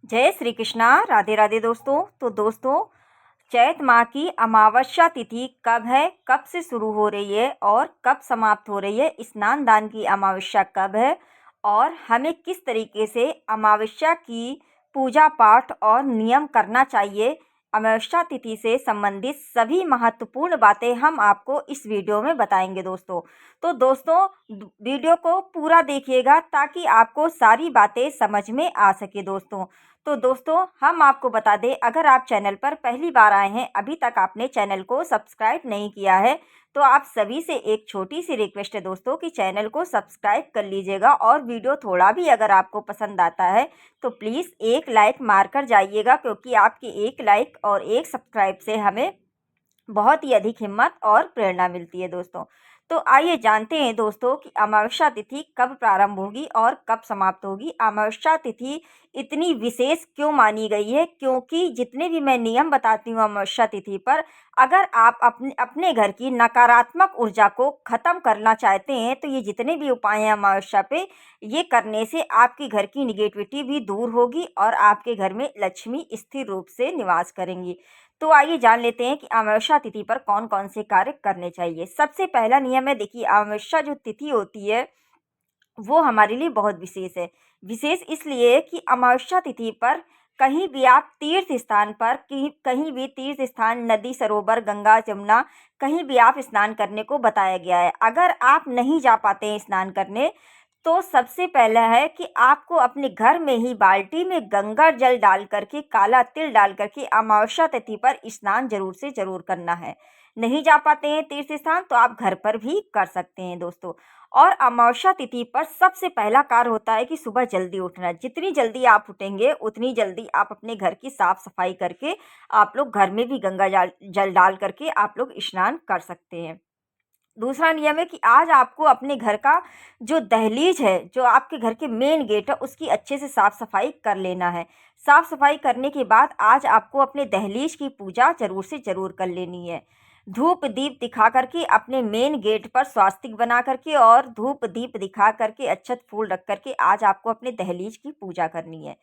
जय श्री कृष्णा। राधे राधे दोस्तों। तो दोस्तों, चैत माह की अमावस्या तिथि कब है, कब से शुरू हो रही है और कब समाप्त हो रही है, स्नान दान की अमावस्या कब है और हमें किस तरीके से अमावस्या की पूजा पाठ और नियम करना चाहिए, अमावस्या तिथि से संबंधित सभी महत्वपूर्ण बातें हम आपको इस वीडियो में बताएंगे दोस्तों। तो दोस्तों, वीडियो को पूरा देखिएगा ताकि आपको सारी बातें समझ में आ सके दोस्तों। तो दोस्तों, हम आपको बता दें, अगर आप चैनल पर पहली बार आए हैं, अभी तक आपने चैनल को सब्सक्राइब नहीं किया है, तो आप सभी से एक छोटी सी रिक्वेस्ट है दोस्तों कि चैनल को सब्सक्राइब कर लीजिएगा और वीडियो थोड़ा भी अगर आपको पसंद आता है तो प्लीज़ एक लाइक मार कर जाइएगा, क्योंकि आपकी एक लाइक और एक सब्सक्राइब से हमें बहुत ही अधिक हिम्मत और प्रेरणा मिलती है दोस्तों। तो आइए जानते हैं दोस्तों कि अमावस्या तिथि कब प्रारंभ होगी और कब समाप्त होगी। अमावस्या तिथि इतनी विशेष क्यों मानी गई है, क्योंकि जितने भी मैं नियम बताती हूँ अमावस्या तिथि पर, अगर आप अपने अपने घर की नकारात्मक ऊर्जा को ख़त्म करना चाहते हैं तो ये जितने भी उपाय हैं अमावस्या पे, ये करने से आपकी घर की निगेटिविटी भी दूर होगी और आपके घर में लक्ष्मी स्थिर रूप से निवास करेंगी। तो आइए जान लेते हैं कि अमावस्या तिथि पर कौन कौन से कार्य करने चाहिए। सबसे पहला नियम है, देखिए अमावस्या जो तिथि होती है वो हमारे लिए बहुत विशेष है। विशेष इसलिए कि अमावस्या तिथि पर कहीं भी आप तीर्थ स्थान पर, कहीं कहीं भी तीर्थ स्थान, नदी, सरोवर, गंगा, जमुना, कहीं भी आप स्नान करने को बताया गया है। अगर आप नहीं जा पाते हैं स्नान करने, तो सबसे पहला है कि आपको अपने घर में ही बाल्टी में गंगा जल डाल करके, काला तिल डाल करके अमावस्या तिथि पर स्नान जरूर से जरूर करना है। नहीं जा पाते हैं तीर्थ स्थान तो आप घर पर भी कर सकते हैं दोस्तों। और अमावस्या तिथि पर सबसे पहला कार्य होता है कि सुबह जल्दी उठना। जितनी जल्दी आप उठेंगे उतनी जल्दी आप अपने घर की साफ सफाई करके, आप लोग घर में भी गंगा जल डाल करके आप लोग स्नान कर सकते हैं। दूसरा नियम है कि आज आपको अपने घर का जो दहलीज है, जो आपके घर के मेन गेट है, उसकी अच्छे से साफ सफाई कर लेना है। साफ सफाई करने के बाद आज आपको अपने दहलीज की पूजा जरूर से जरूर कर लेनी है। धूप दीप दिखा करके अपने मेन गेट पर स्वास्तिक बना करके और धूप दीप दिखा करके अक्षत फूल रख करके आज आपको अपने दहलीज की पूजा करनी है।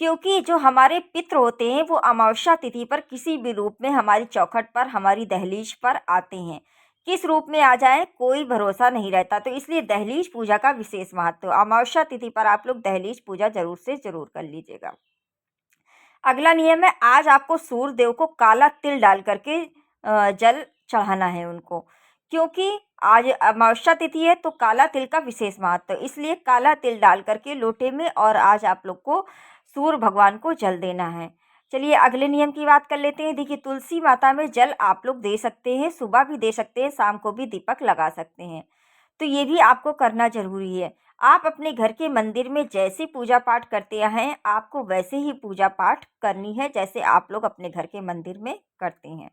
क्योंकि जो हमारे पितृ होते हैं वो अमावस्या तिथि पर किसी भी रूप में हमारी चौखट पर, हमारी दहलीज पर आते हैं। किस रूप में आ जाए कोई भरोसा नहीं रहता, तो इसलिए दहलीज पूजा का विशेष महत्व। अमावस्या तिथि पर आप लोग दहलीज पूजा जरूर से जरूर कर लीजिएगा। अगला नियम है, आज आपको सूर्य देव को काला तिल डाल करके जल चढ़ाना है उनको। क्योंकि आज अमावस्या तिथि है तो काला तिल का विशेष महत्व, इसलिए काला तिल डाल करके लोटे में और आज आप लोग को सूर्य भगवान को जल देना है। चलिए अगले नियम की बात कर लेते हैं। देखिए, तुलसी माता में जल आप लोग दे सकते हैं, सुबह भी दे सकते हैं, शाम को भी दीपक लगा सकते हैं। तो ये भी आपको करना जरूरी है। आप अपने घर के मंदिर में जैसे पूजा पाठ करते हैं, आपको वैसे ही पूजा पाठ करनी है जैसे आप लोग अपने घर के मंदिर में करते हैं।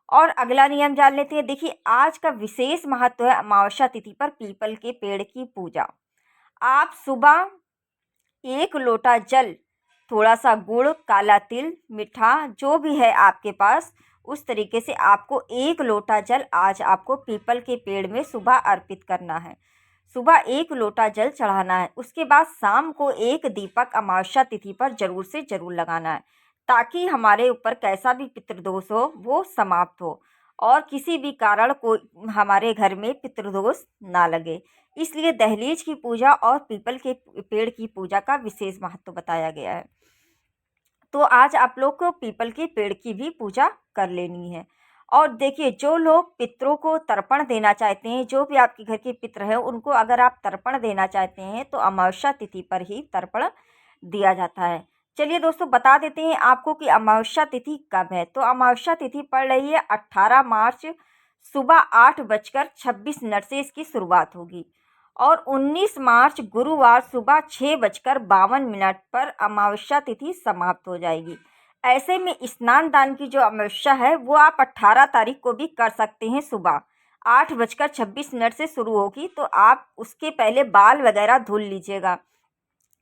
और अगला नियम जान लेते हैं। देखिए, आज का विशेष महत्व है अमावस्या तिथि पर पीपल के पेड़ की पूजा। आप सुबह एक लोटा जल, थोड़ा सा गुड़, काला तिल, मीठा, जो भी है आपके पास, उस तरीके से आपको एक लोटा जल आज आपको पीपल के पेड़ में सुबह अर्पित करना है। सुबह एक लोटा जल चढ़ाना है। उसके बाद शाम को एक दीपक अमावस्या तिथि पर जरूर से जरूर लगाना है, ताकि हमारे ऊपर कैसा भी पितृदोष हो वो समाप्त हो और किसी भी कारण को हमारे घर में पितृदोष ना लगे। इसलिए दहलीज की पूजा और पीपल के पेड़ की पूजा का विशेष महत्व बताया गया है। तो आज आप लोग को पीपल के पेड़ की भी पूजा कर लेनी है। और देखिए, जो लोग पितरों को तर्पण देना चाहते हैं, जो भी आपके घर के पितर हैं, उनको अगर आप तर्पण देना चाहते हैं तो अमावस्या तिथि पर ही तर्पण दिया जाता है। चलिए दोस्तों, बता देते हैं आपको कि अमावस्या तिथि कब है। तो अमावस्या तिथि पड़ रही है 18 मार्च सुबह 8:26 से इसकी शुरुआत होगी और 19 मार्च गुरुवार सुबह 6:52 पर अमावस्या तिथि समाप्त हो जाएगी। ऐसे में स्नान दान की जो अमावस्या है वो आप 18 तारीख को भी कर सकते हैं। सुबह 8:26 से शुरू होगी, तो आप उसके पहले बाल वगैरह धुल लीजिएगा,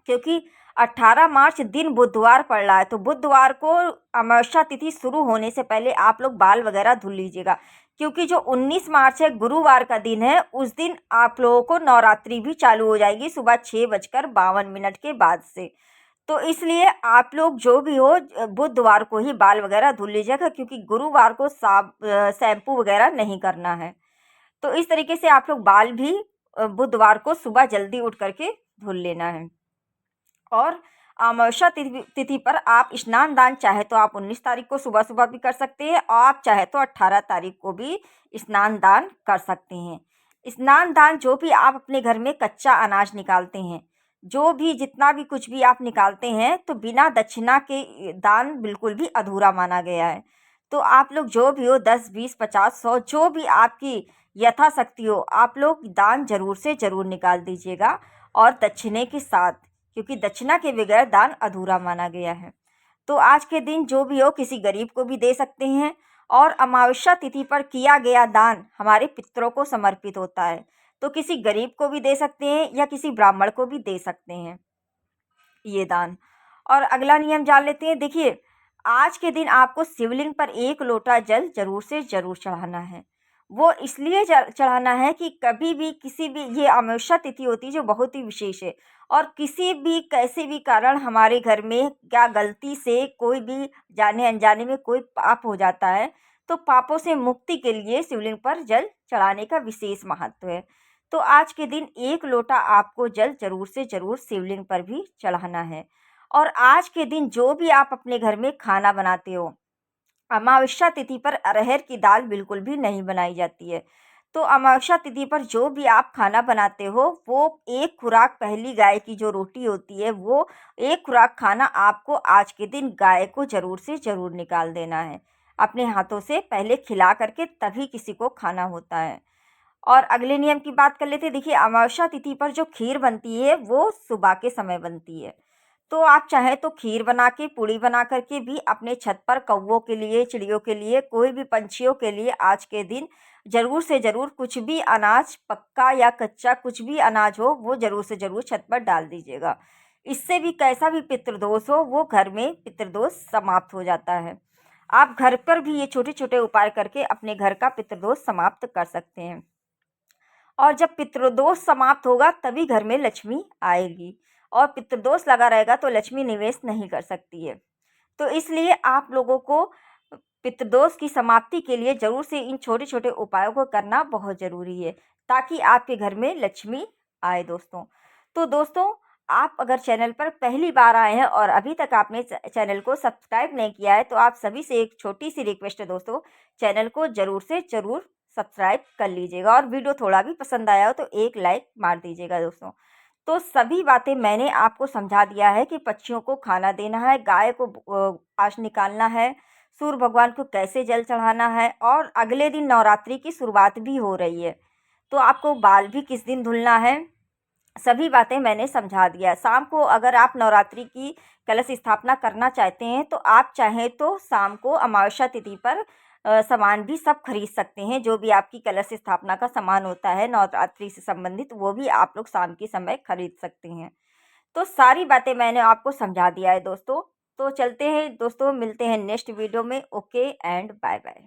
क्योंकि 18 मार्च दिन बुधवार पड़ रहा है। तो बुधवार को अमावस्या तिथि शुरू होने से पहले आप लोग बाल वगैरह धुल लीजिएगा, क्योंकि जो 19 मार्च है गुरुवार का दिन है, उस दिन आप लोगों को नवरात्रि भी चालू हो जाएगी सुबह 6:52 के बाद से। तो इसलिए आप लोग जो भी हो बुधवार को ही बाल वगैरह धुल लीजिएगा, क्योंकि गुरुवार को शैम्पू वगैरह नहीं करना है। तो इस तरीके से आप लोग बाल भी बुधवार को सुबह जल्दी उठ करके धुल लेना है। और अमावस्या तिथि पर आप स्नान दान चाहे तो आप 19 तारीख को सुबह सुबह भी कर सकते हैं, और आप चाहे तो 18 तारीख को भी स्नान दान कर सकते हैं। स्नान दान जो भी आप अपने घर में कच्चा अनाज निकालते हैं, जो भी जितना भी कुछ भी आप निकालते हैं, तो बिना दक्षिणा के दान बिल्कुल भी अधूरा माना गया है। तो आप लोग जो भी हो 10, 20, 50, 100 जो भी आपकी यथाशक्ति हो, आप लोग दान ज़रूर से ज़रूर निकाल दीजिएगा, और दक्षिणे के साथ, क्योंकि दक्षिणा के बगैर दान अधूरा माना गया है। तो आज के दिन जो भी हो किसी गरीब को भी दे सकते हैं, और अमावस्या तिथि पर किया गया दान हमारे पितरों को समर्पित होता है, तो किसी गरीब को भी दे सकते हैं या किसी ब्राह्मण को भी दे सकते हैं ये दान। और अगला नियम जान लेते हैं। देखिए, आज के दिन आपको शिवलिंग पर 1 लोटा जल ज़रूर से ज़रूर चढ़ाना है। वो इसलिए चढ़ाना है कि कभी भी किसी भी, ये अमावस्या तिथि होती है जो बहुत ही विशेष है, और किसी भी कैसे भी कारण हमारे घर में क्या गलती से कोई भी जाने अनजाने में कोई पाप हो जाता है, तो पापों से मुक्ति के लिए शिवलिंग पर जल चढ़ाने का विशेष महत्व है। तो आज के दिन 1 लोटा आपको जल ज़रूर से ज़रूर शिवलिंग पर भी चढ़ाना है। और आज के दिन जो भी आप अपने घर में खाना बनाते हो, अमावस्या तिथि पर अरहर की दाल बिल्कुल भी नहीं बनाई जाती है। तो अमावस्या तिथि पर जो भी आप खाना बनाते हो, वो 1 खुराक पहली गाय की जो रोटी होती है, वो 1 खुराक खाना आपको आज के दिन गाय को ज़रूर से ज़रूर निकाल देना है। अपने हाथों से पहले खिला करके तभी किसी को खाना होता है। और अगले नियम की बात कर लेते हैं। देखिए, अमावस्या तिथि पर जो खीर बनती है वो सुबह के समय बनती है। तो आप चाहें तो खीर बना के, पूड़ी बना करके भी अपने छत पर कौवों के लिए, चिड़ियों के लिए, कोई भी पंछियों के लिए आज के दिन ज़रूर से ज़रूर कुछ भी अनाज, पक्का या कच्चा कुछ भी अनाज हो, वो ज़रूर से ज़रूर छत पर डाल दीजिएगा। इससे भी कैसा भी पितृदोष हो, वो घर में पितृदोष समाप्त हो जाता है। आप घर पर भी ये छोटे-छोटे उपाय करके अपने घर का पितृदोष समाप्त कर सकते हैं। और जब पितृदोष समाप्त होगा तभी घर में लक्ष्मी आएगी, और पितृदोष लगा रहेगा तो लक्ष्मी निवेश नहीं कर सकती है। तो इसलिए आप लोगों को पितृदोष की समाप्ति के लिए ज़रूर से इन छोटे-छोटे उपायों को करना बहुत ज़रूरी है, ताकि आपके घर में लक्ष्मी आए दोस्तों। तो दोस्तों, आप अगर चैनल पर पहली बार आए हैं और अभी तक आपने चैनल को सब्सक्राइब नहीं किया है, तो आप सभी से एक छोटी-सी रिक्वेस्ट है दोस्तों, चैनल को ज़रूर से ज़रूर सब्सक्राइब कर लीजिएगा, और वीडियो थोड़ा भी पसंद आया हो तो एक लाइक मार दीजिएगा दोस्तों। तो सभी बातें मैंने आपको समझा दिया है कि पक्षियों को खाना देना है, गाय को आँच निकालना है, सूर्य भगवान को कैसे जल चढ़ाना है, और अगले दिन नवरात्रि की शुरुआत भी हो रही है, तो आपको बाल भी किस दिन धुलना है, सभी बातें मैंने समझा दिया। शाम को अगर आप नवरात्रि की कलश स्थापना करना चाहते हैं, तो आप चाहें तो शाम को अमावस्या तिथि पर सामान भी सब खरीद सकते हैं। जो भी आपकी कलश स्थापना का सामान होता है नवरात्रि से संबंधित, वो भी आप लोग शाम के समय खरीद सकते हैं। तो सारी बातें मैंने आपको समझा दिया है दोस्तों। तो चलते हैं दोस्तों, मिलते हैं नेक्स्ट वीडियो में। Okay and bye bye.